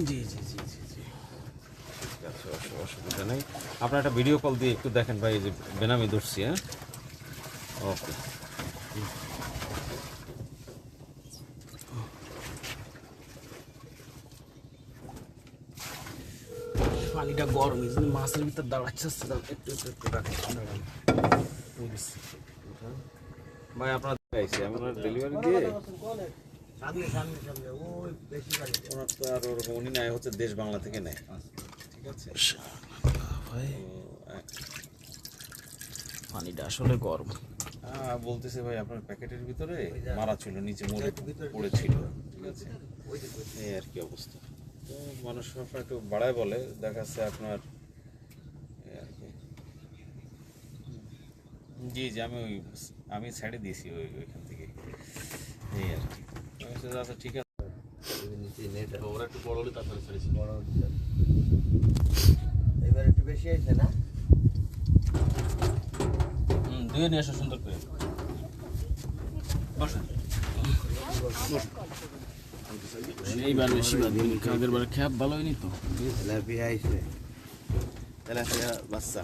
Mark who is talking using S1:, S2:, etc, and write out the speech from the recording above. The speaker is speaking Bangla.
S1: জি জি জি জি জি ঠিক আছে, অসুবিধা নেই। আপনার একটা ভিডিও কল দিয়ে একটু দেখেন ভাই, এই যে বেনামি ধরছি। হ্যাঁ, ওকে। পানিটা গরম, এই জন্য মাছের ভিতর দাঁড়াচ্ছে। একটু একটু একটু রাখেন, দাঁড়ান। ভাই আপনার আইসি এমন ডেলিভারি দিয়ে ওনার তো আর ওরকম উনি নেয় হচ্ছে দেশ বাংলা থেকে নেয়, ঠিক আছে ভাই। পানিটা আসলে গরম। বলতেছে ভাই আপনার প্যাকেটের ভিতরে মারা ছিল, নিচে মরে পড়েছিল, ঠিক আছে, এই আর কি অবস্থা। তো মানুষ সবসময় একটু বাড়ায় বলে, দেখা যাচ্ছে আপনার এই আর কি। জি জি, আমি ছেড়ে দিয়েছি ওইখান থেকে, এই আর কি। আচ্ছা ঠিক আছে, ওরা একটু বড় হলে তারপরে ছেড়েছি।
S2: এবার একটু বেশি হয়েছে না?
S1: ধুয়ে নিয়ে আসো সুন্দর করে। এইবার বেশি আগের বার খ্যাপ ভালো হয়নি তো।
S2: তেলাপিয়া আইছে, তেলাপিয়া বাচ্চা।